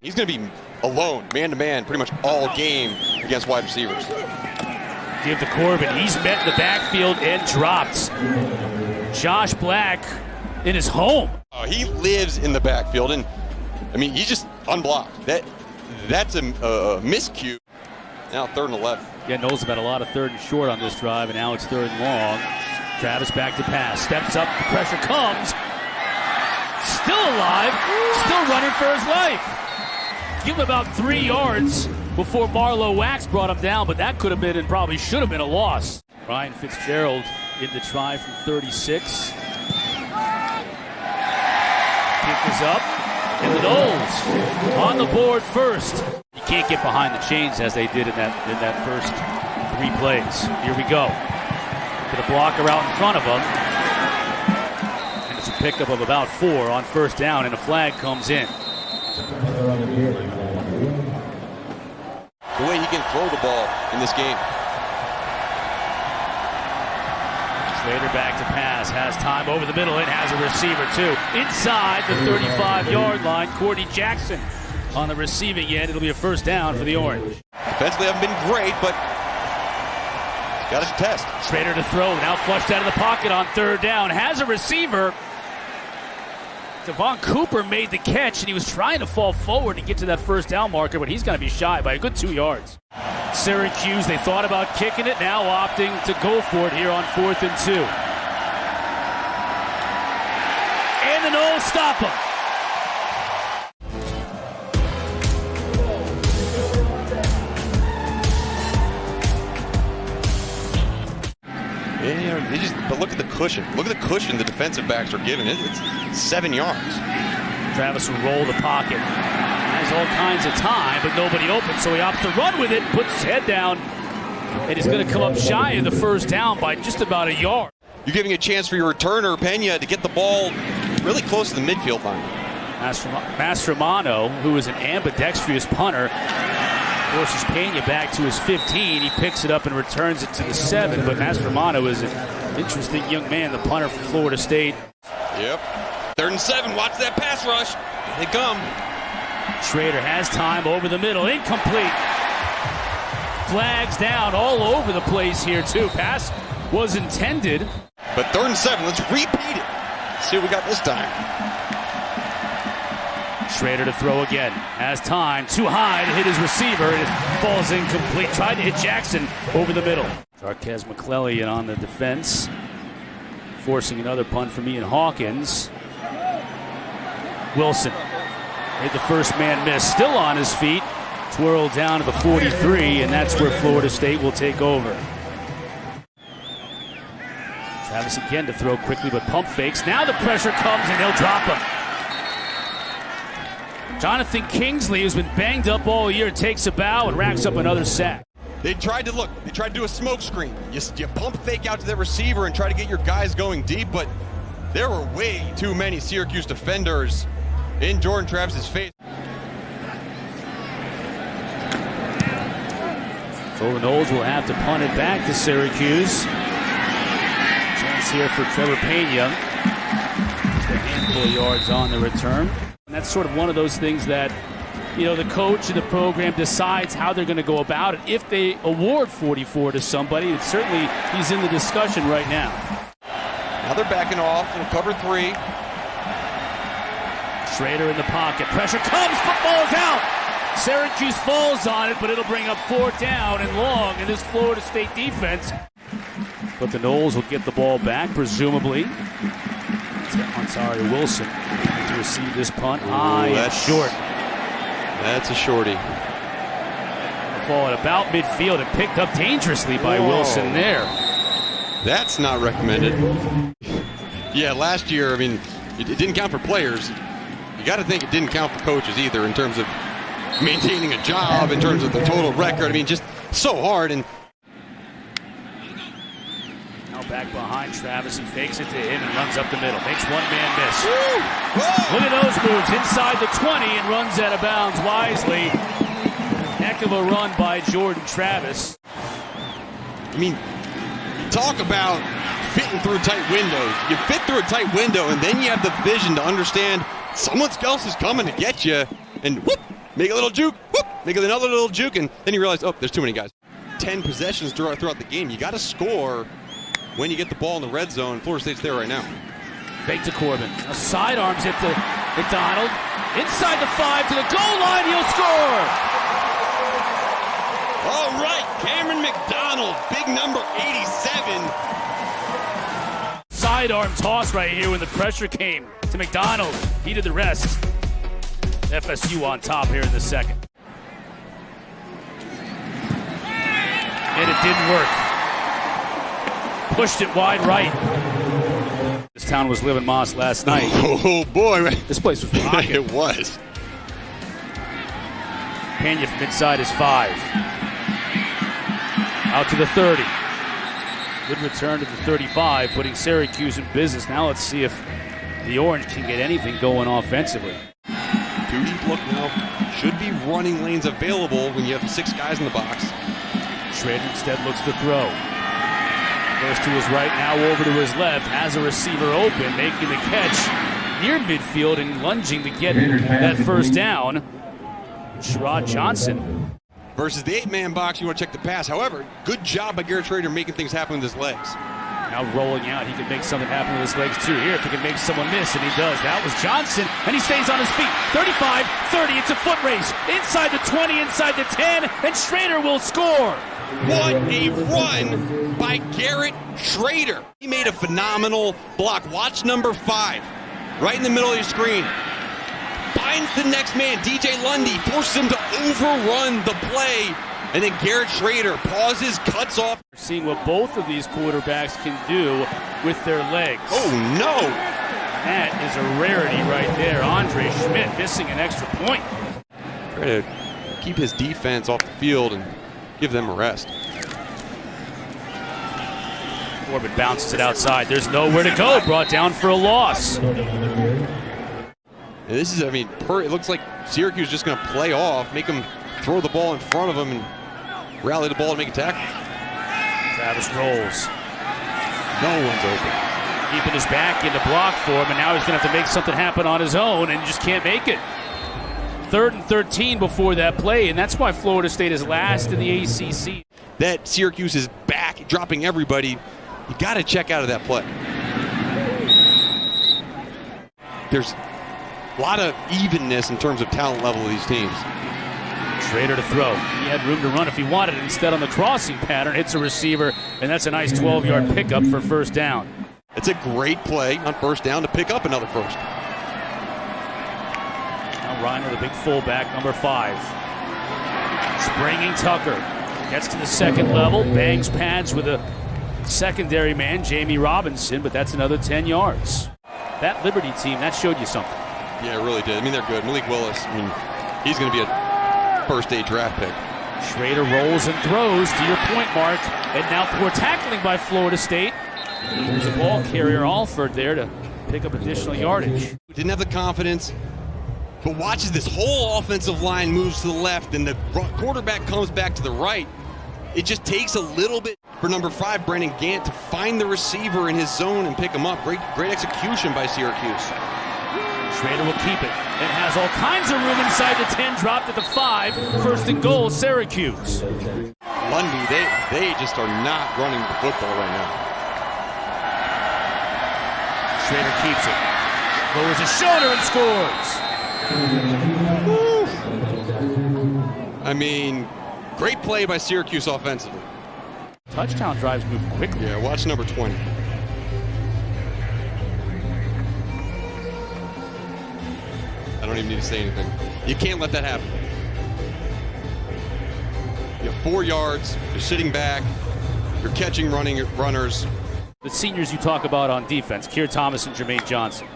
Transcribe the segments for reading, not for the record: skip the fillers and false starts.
He's going to be alone, man-to-man, pretty much all game against wide receivers. Give to Corbin. He's met in the backfield and dropped. Josh Black in his home. He lives in the backfield, and I mean, he's just unblocked. That's a miscue. Now 3rd and 11. Yeah, Noles have had a lot of 3rd and short on this drive, and now it's 3rd and long. Travis back to pass. Steps up. The pressure comes. Still alive. Still running for his life. Give him about 3 yards before Marlowe Wax brought him down, but that could have been and probably should have been a loss. Ryan Fitzgerald in the try from 36. Pick is up. And the Noles on the board first. You can't get behind the chains as they did in that first 3 plays. Here we go. Get a blocker out in front of them. And it's a pickup of about 4 on 1st down, and a flag comes in. The way he can throw the ball in this game. Shrader back to pass, has time over the middle, and has a receiver too. Inside the 35-yard line, Cordy Jackson on the receiving end. It'll be a 1st down for the Orange. Defensively haven't been great, but got to test. Shrader to throw, now flushed out of the pocket on 3rd down, has a receiver. Devon Cooper made the catch, and he was trying to fall forward to get to that 1st down marker, but he's going to be shy by a good 2 yards. Syracuse, they thought about kicking it, now opting to go for it here on 4th and 2. And the Noles stop him. Yeah, but look at the cushion. Look at the cushion the defensive backs are giving. It's 7 yards. Travis will roll the pocket. Has all kinds of time, but nobody open, so he opts to run with it, puts his head down, and he's going to come up shy of the 1st down by just about a yard. You're giving a chance for your returner, Pena, to get the ball really close to the midfield line. Mastromano, who is an ambidextrous punter, forces Pena back to his 15. He picks it up and returns it to the 7, but Mastromano is an interesting young man, the punter from Florida State. Yep. 3rd and 7. Watch that pass rush. They come. Shrader has time over the middle. Incomplete. Flags down all over the place here, too. Pass was intended. But 3rd and 7. Let's repeat it. See what we got this time. Shrader to throw again. Has time. Too high to hit his receiver, and it falls incomplete. Tried to hit Jackson over the middle. Jarquez McClellan on the defense, forcing another punt from Ian Hawkins. Wilson made the 1st man miss. Still on his feet. Twirled down to the 43, and that's where Florida State will take over. Travis again to throw quickly, but pump fakes. Now the pressure comes, and he'll drop him. Jonathan Kingsley, who's been banged up all year, takes a bow and racks up another sack. They tried to do a smoke screen. You pump fake out to the receiver and try to get your guys going deep, but there were way too many Syracuse defenders in Jordan Travis's face. So the Noles will have to punt it back to Syracuse. Chance here for Trevor Pena. Just a handful of yards on the return. And that's sort of one of those things that, you know, the coach and the program decides how they're going to go about it. If they award 44 to somebody, it's certainly he's in the discussion right now. Now they're backing off in cover 3. Shrader in the pocket. Pressure comes. Football's out. Syracuse falls on it, but it'll bring up 4th down and long in this Florida State defense. But the Noles will get the ball back, presumably. Wilson to receive this punt. High and short. That's a shorty. Ball at about midfield and picked up dangerously by Wilson there. That's not recommended. Yeah, last year, I mean, it didn't count for players. You got to think it didn't count for coaches either in terms of maintaining a job, in terms of the total record. I mean, just so hard. And now back behind Travis. He fakes it to him and runs up the middle. Makes 1 man miss. Look at those moves. Inside the 20 and runs out of bounds wisely. Heck of a run by Jordan Travis. I mean, talk about fitting through tight windows. You fit through a tight window, and then you have the vision to understand someone else is coming to get you, and whoop, make a little juke, whoop, make another little juke, and then you realize, oh, there's too many guys. 10 possessions throughout the game. You got to score when you get the ball in the red zone. Florida State's there right now. Fake to Corbin. A sidearms it to McDonald. Inside the 5 to the goal line. He'll score. All right, Cameron McDonald, big number 87. Sidearm toss right here when the pressure came to McDonald. He did the rest. FSU on top here in the second. And it didn't work. Pushed it wide right. This town was living moss last night. Oh, boy. This place was rocking. It was. Pena from inside is 5. Out to the 30. Good return to the 35, putting Syracuse in business. Now let's see if the Orange can get anything going offensively. 2 deep look now. Should be running lanes available when you have 6 guys in the box. Shrader instead looks to throw. Goes to his right, now over to his left. Has a receiver open, making the catch near midfield and lunging to get that first down. Sherrod Johnson. Versus the 8-man box, you want to check the pass. However, good job by Garrett Shrader making things happen with his legs. Now rolling out, he can make something happen with his legs too. Here, if he can make someone miss, and he does. That was Johnson, and he stays on his feet. 35, 30, it's a foot race. Inside the 20, inside the 10, and Shrader will score. What a run by Garrett Shrader. He made a phenomenal block. Watch number 5, right in the middle of your screen. Finds the next man, DJ Lundy, forces him to overrun the play, and then Garrett Shrader pauses, cuts off. Seeing what both of these quarterbacks can do with their legs. Oh, no. That is a rarity right there. Andre Schmidt missing an extra point. Try to keep his defense off the field and give them a rest. Corbin bounces it outside. There's nowhere to go. Brought down for a loss. And this is, I mean, it looks like Syracuse is just going to play off, make him throw the ball in front of him and rally the ball and make a tackle. Travis rolls. No one's open. Keeping his back into block for him, and now he's going to have to make something happen on his own and just can't make it. 3rd and 13 before that play, and that's why Florida State is last in the ACC. That Syracuse is back, dropping everybody. You got to check out of that play. There's a lot of evenness in terms of talent level of these teams. Shrader to throw. He had room to run if he wanted it. Instead, on the crossing pattern, hits a receiver, and that's a nice 12-yard pickup for first down. It's a great play on first down to pick up another first. Now Ryan with a big fullback, number 5. Springing Tucker. Gets to the second level, bangs pads with a secondary man, Jamie Robinson, but that's another 10 yards. That Liberty team, that showed you something. Yeah, it really did. I mean, they're good. Malik Willis, I mean, he's going to be a first-day draft pick. Shrader rolls and throws, to your point, Mark. And now poor tackling by Florida State. There's a ball carrier, Alford, there to pick up additional yardage. Didn't have the confidence, but watches this whole offensive line moves to the left, and the quarterback comes back to the right. It just takes a little bit for number 5, Brennan Gant, to find the receiver in his zone and pick him up. Great execution by Syracuse. Shrader will keep it and has all kinds of room inside the 10, dropped at the 5. 1st and goal, Syracuse. Lundy, they just are not running the football right now. Shrader keeps it. Lowers his shoulder and scores. I mean, great play by Syracuse offensively. Touchdown drives move quickly. Yeah, watch number 20. I don't even need to say anything. You can't let that happen. You have 4 yards, you're sitting back, you're catching runners. The seniors you talk about on defense, Keir Thomas and Jermaine Johnson.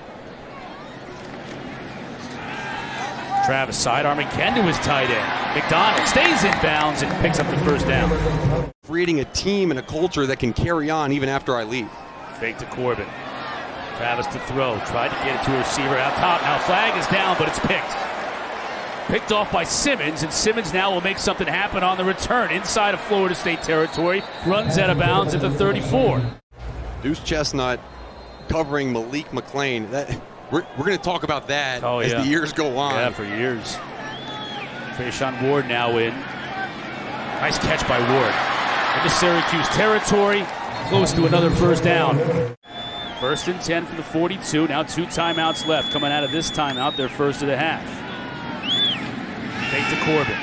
Travis sidearming Ken to his tight end. McDonald stays in bounds and picks up the first down. Creating a team and a culture that can carry on even after I leave. Fake to Corbin. Travis to throw. Tried to get it to a receiver out top. Now flag is down, but it's picked. Picked off by Simmons, and Simmons now will make something happen on the return inside of Florida State territory. Runs out of bounds at the 34. Deuce Chestnut covering Malik McClain. We're going to talk about that as the years go on. Yeah, for years. Trayshawn Ward now in. Nice catch by Ward. Into Syracuse territory. Close to another first down. 1st and 10 from the 42. Now 2 timeouts left. Coming out of this timeout, their first of the half. Fake to Corbin.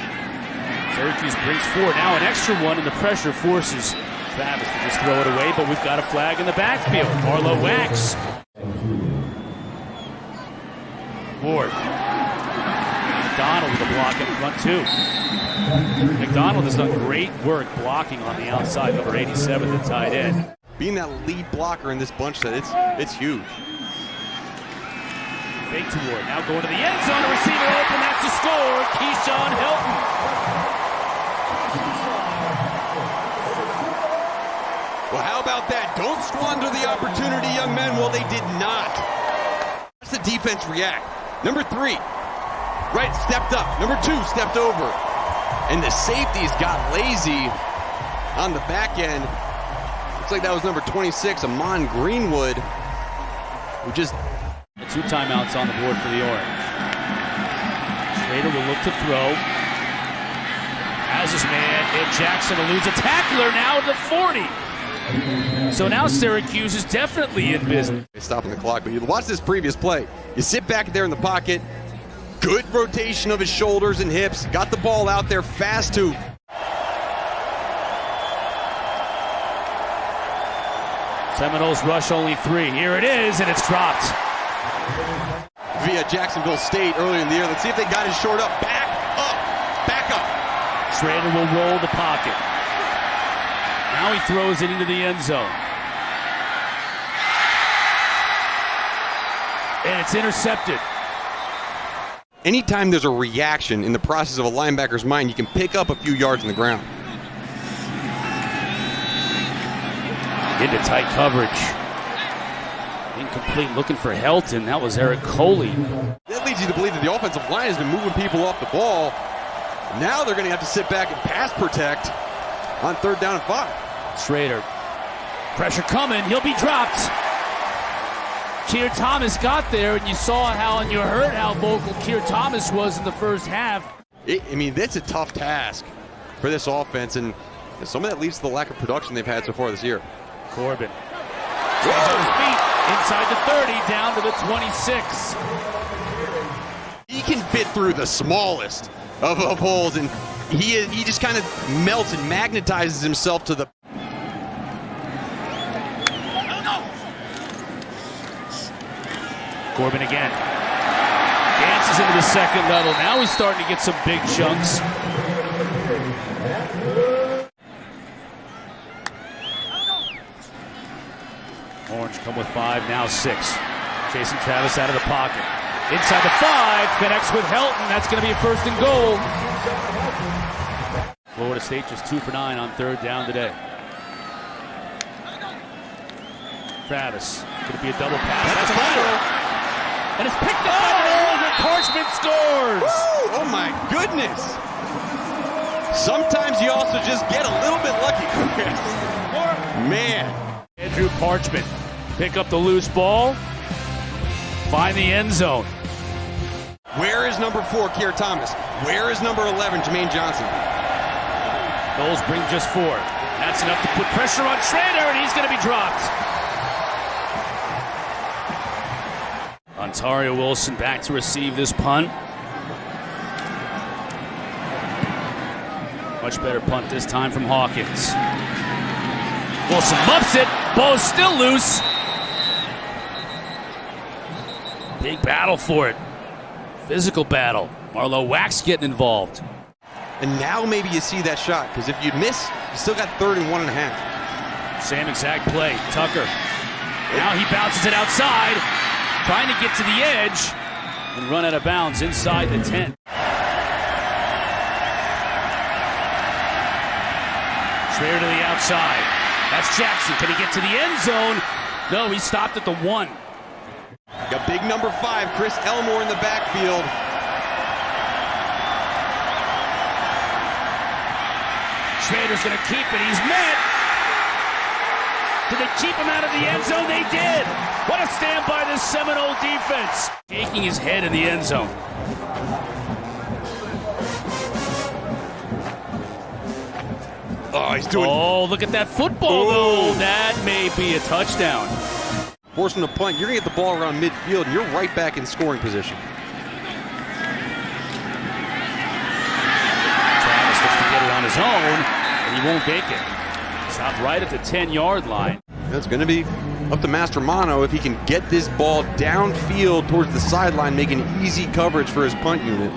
Syracuse brings 4. Now an extra one, and the pressure forces Travis to just throw it away, but we've got a flag in the backfield. Marlowe Wax. Ward. McDonald with a block in front, too. McDonald has done great work blocking on the outside, number 87, the tight end. Being that lead blocker in this bunch set, it's huge. Fake to Ward. Now going to the end zone. A receiver open. That's a score. Keyshawn Helton. Well, how about that? Don't squander the opportunity, young men. Well, they did not. That's the defense react. Number 3, right, stepped up. Number 2, stepped over. And the safeties got lazy on the back end. Looks like that was number 26, Amon Greenwood, who just... 2 timeouts on the board for the Orange. Shrader will look to throw. Has his man, and Jackson eludes a tackler now at the 40. So now Syracuse is definitely in business. Stopping the clock, but you watch this previous play. You sit back there in the pocket. Good rotation of his shoulders and hips. Got the ball out there fast too. Seminoles rush only 3. Here it is, and it's dropped. Via Jacksonville State earlier in the year. Let's see if they got his short up. Back up. Shrader will roll the pocket. Now he throws it into the end zone. And it's intercepted. Anytime there's a reaction in the process of a linebacker's mind, you can pick up a few yards on the ground. Into tight coverage. Incomplete, looking for Helton. That was Eric Coley. That leads you to believe that the offensive line has been moving people off the ball. Now they're going to have to sit back and pass protect on 3rd down and 5. Shrader. Pressure coming. He'll be dropped. Keir Thomas got there, and you saw how, and you heard how vocal Keir Thomas was in the first half. That's a tough task for this offense, and some of that leads to the lack of production they've had so far this year. Corbin. His feet inside the 30, down to the 26. He can fit through the smallest of holes, and he just kind of melts and magnetizes himself to the... Corbin again. Dances into the second level. Now he's starting to get some big chunks. Orange come with 5, now 6. Chasing Travis out of the pocket. Inside the 5, connects with Helton. That's going to be a 1st and goal. Florida State just 2 for 9 on 3rd down today. Travis, could it be a double pass? That's a lateral. And it's picked up by Noles, and Parchment scores! Woo! Oh my goodness! Sometimes you also just get a little bit lucky, Chris. Man. Andrew Parchment pick up the loose ball, find the end zone. Where is number 4, Keir Thomas? Where is number 11, Jermaine Johnson? Noles bring just 4. That's enough to put pressure on Shrader, and he's going to be dropped. Ontario Wilson back to receive this punt. Much better punt this time from Hawkins. Wilson muffs it. Ball's still loose. Big battle for it. Physical battle. Marlowe Wax getting involved. And now maybe you see that shot, because if you miss, you still got 3rd and 1.5. Same exact play. Tucker. Now he bounces it outside, trying to get to the edge and run out of bounds inside the 10. Shrader to the outside. That's Jackson. Can he get to the end zone? No, he stopped at the 1. Got big number 5, Chris Elmore in the backfield. Shrader's going to keep it. He's met. Did they keep him out of the end zone? They did. What a stand by this Seminole defense. Shaking his head in the end zone. Oh, he's doing. Oh, look at that football, though. That may be a touchdown. Forcing a punt. You're going to get the ball around midfield, and you're right back in scoring position. Travis looks to get it on his own, and he won't make it. Stopped right at the 10-yard line. That's going to be up to Mastermano if he can get this ball downfield towards the sideline, making easy coverage for his punt unit.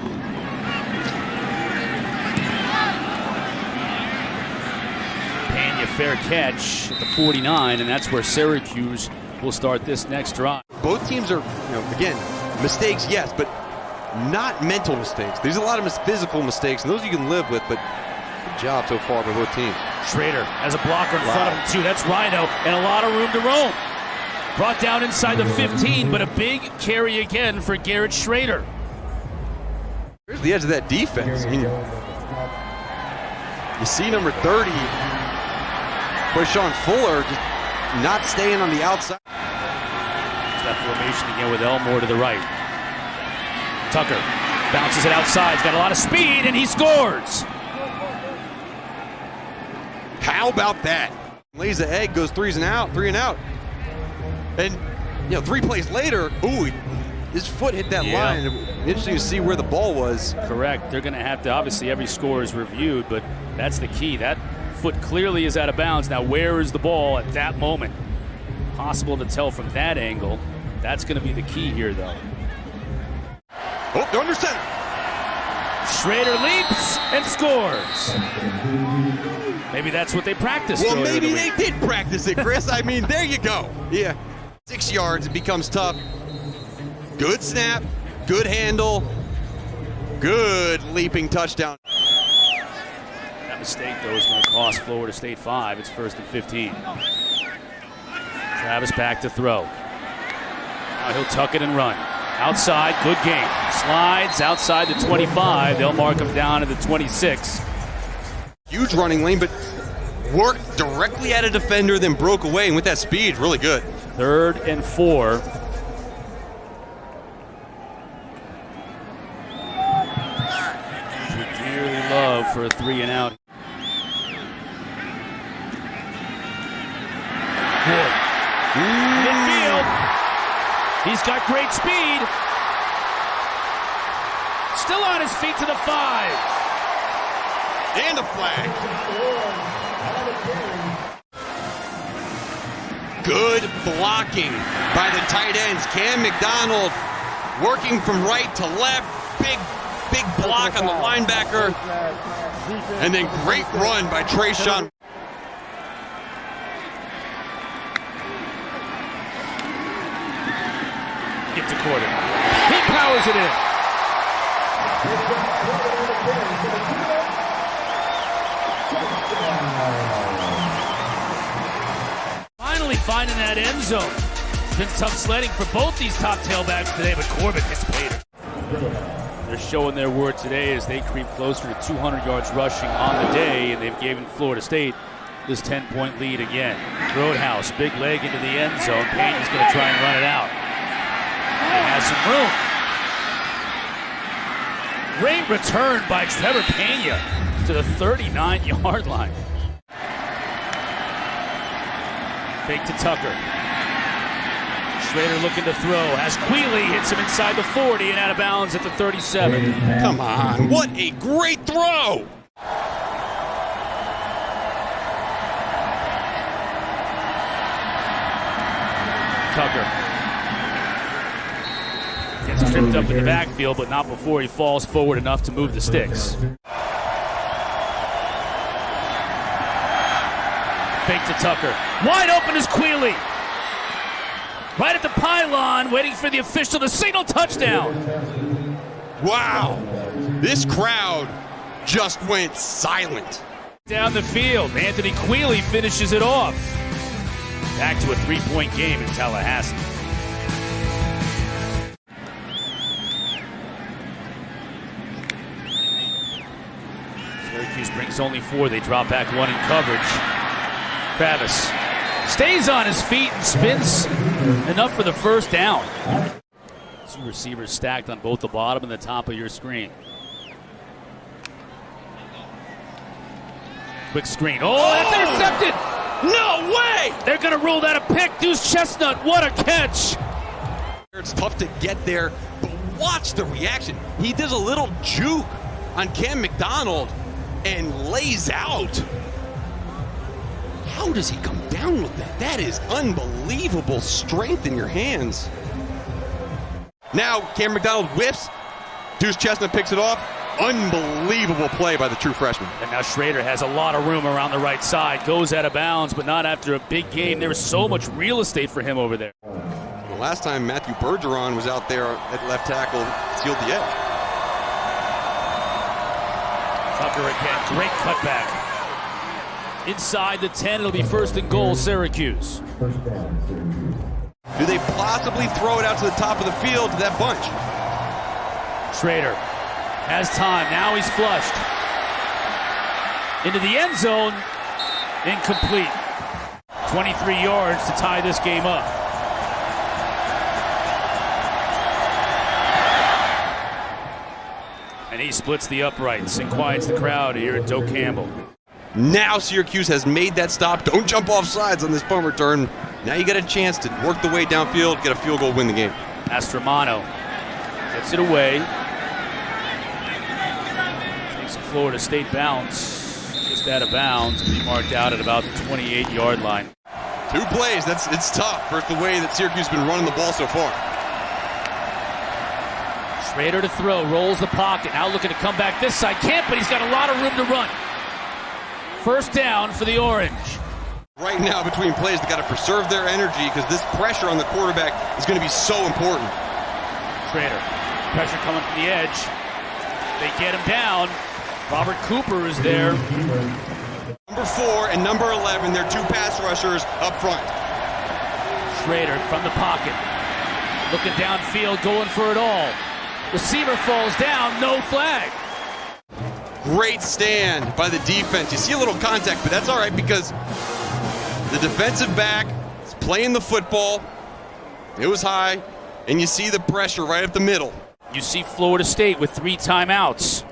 Pena fair catch at the 49, and that's where Syracuse will start this next drive. Both teams are, again, mistakes, yes, but not mental mistakes. There's a lot of physical mistakes, and those you can live with, but good job so far by both teams. Shrader has a blocker in front of him, too. That's Rhino, and a lot of room to roam. Brought down inside the 15, but a big carry again for Garrett Shrader. Here's the edge of that defense. I mean, you see number 30, Jashaun Fuller, just not staying on the outside. There's that formation again with Elmore to the right. Tucker bounces it outside. He's got a lot of speed, and he scores. How about that? Lays the egg, goes three and out. And, 3 plays later, his foot hit that line. Interesting to see where the ball was. Correct. They're going to have to, obviously, every score is reviewed, but that's the key. That foot clearly is out of bounds. Now, where is the ball at that moment? Possible to tell from that angle. That's going to be the key here, though. Oh, they're under center. Shrader leaps and scores. Maybe that's what they practiced. Well, maybe they did practice it, Chris. I mean, there you go. Yeah. 6 yards, it becomes tough. Good snap, good handle, good leaping touchdown. That mistake, though, is going to cost Florida State 5. It's 1st and 15. Travis back to throw. Now he'll tuck it and run. Outside, good game. Slides outside the 25. They'll mark him down at the 26. Huge running lane, but worked directly at a defender, then broke away, and with that speed, really good. 3rd and 4. Would dearly love for a 3 and out. Good. Midfield. He's got great speed. Still on his feet to the 5. And a flag. Good blocking by the tight ends. Cam McDonald working from right to left. Big block on the linebacker. And then great run by Trayshawn. Get to Corbin. He powers it in. Finally finding that end zone. It's been tough sledding for both these top tailbacks today, but Corbin gets paid. They're showing their word today as they creep closer to 200 yards rushing on the day, and they've given Florida State this 10-point lead again. Roadhouse, big leg into the end zone. Payne's going to try and run it out. He has some room. Great return by Trevor Pena to the 39-yard line. Fake to Tucker. Shrader looking to throw. As Quealy hits him inside the 40 and out of bounds at the 37. Come on, what a great throw! Tucker gets tripped up in the backfield, but not before he falls forward enough to move the sticks. Fake to Tucker. Wide open is Quealy. Right at the pylon, waiting for the official to signal touchdown. Wow, this crowd just went silent. Down the field, Anthony Quealy finishes it off. Back to a 3-point game in Tallahassee. Syracuse brings only 4. They drop back 1 in coverage. Travis stays on his feet and spins enough for the first down. 2 receivers stacked on both the bottom and the top of your screen. Quick screen. Oh, that's intercepted! No way! They're going to rule that a pick. Deuce Chestnut, what a catch! It's tough to get there, but watch the reaction. He does a little juke on Cam McDonald and lays out. How does he come down with that? That is unbelievable strength in your hands. Now Cam McDonald whiffs. Deuce Chestnut picks it off. Unbelievable play by the true freshman. And now Shrader has a lot of room around the right side. Goes out of bounds, but not after a big game. There was so much real estate for him over there. The last time Matthew Bergeron was out there at left tackle, sealed the edge. Tucker again, great cutback. Inside the 10, it'll be 1st and goal, Syracuse. Do they possibly throw it out to the top of the field to that bunch? Shrader has time. Now he's flushed. Into the end zone. Incomplete. 23 yards to tie this game up. And he splits the uprights and quiets the crowd here at Doak Campbell. Now Syracuse has made that stop. Don't jump off sides on this punt return. Now you get a chance to work the way downfield, get a field goal, win the game. Astromano gets it away. Takes a Florida State bounce. Just out of bounds. Be marked out at about the 28-yard line. 2 plays. It's tough for the way that Syracuse has been running the ball so far. Shrader to throw. Rolls the pocket. Now looking to come back this side. Can't, but he's got a lot of room to run. 1st down for the Orange. Right now, between plays, they've got to preserve their energy because this pressure on the quarterback is going to be so important. Shrader. Pressure coming from the edge. They get him down. Robert Cooper is there. Number 4 and number 11, they're 2 pass rushers up front. Shrader from the pocket. Looking downfield, going for it all. Receiver falls down, no flag. Great stand by the defense. You see a little contact, but that's all right because the defensive back is playing the football. It was high, and you see the pressure right up the middle. You see Florida State with 3 timeouts.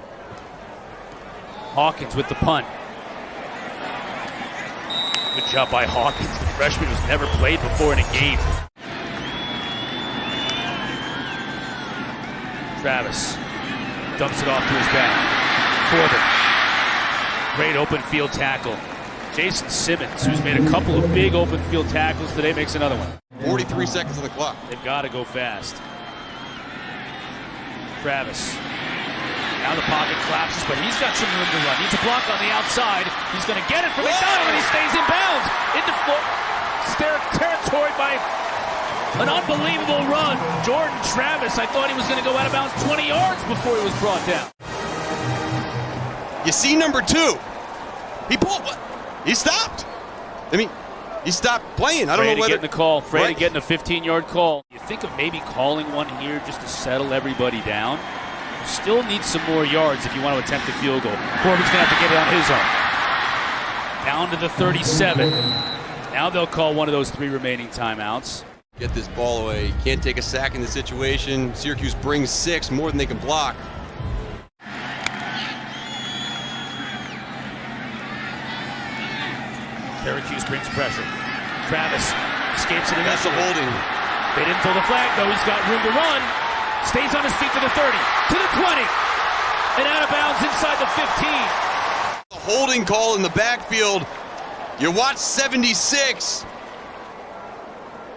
Hawkins with the punt. Good job by Hawkins. The freshman who's never played before in a game. Travis dumps it off to his back. Corbin. Great open field tackle. Jason Simmons, who's made a couple of big open field tackles today, makes another one. 43 seconds on the clock. They've got to go fast. Travis. Now the pocket collapses, but he's got some room to run. Needs a block on the outside. He's going to get it from McDonald, and he stays in bounds. Into territory by an unbelievable run. Jordan Travis, I thought he was going to go out of bounds 20 yards before he was brought down. You see number 2. He pulled. He stopped. I mean, he stopped playing. I don't know whether. Getting the call. Afraid of getting a 15-yard call. You think of maybe calling one here just to settle everybody down. You still need some more yards if you want to attempt a field goal. Corbin's going to have to get it on his own. Down to the 37. Now they'll call one of those 3 remaining timeouts. Get this ball away. Can't take a sack in the situation. Syracuse brings 6, more than they can block. Syracuse brings pressure. Travis escapes it. That's a holding. They didn't throw the flag, though. He's got room to run. Stays on his feet to the 30, to the 20, and out of bounds inside the 15. A holding call in the backfield. You watch 76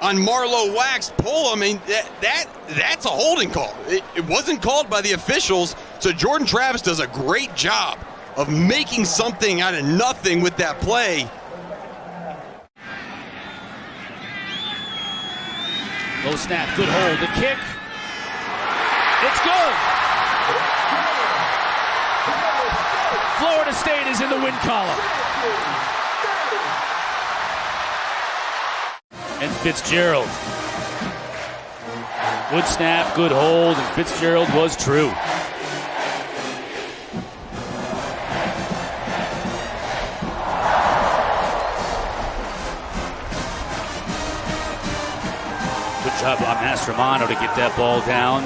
on Marlowe Wax pull him. I mean, that's a holding call. It wasn't called by the officials, so Jordan Travis does a great job of making something out of nothing with that play. Low snap, good hold. The kick, it's good. Florida State is in the win column. And Fitzgerald. Good snap, good hold, and Fitzgerald was true. Good job on Mastromano to get that ball down.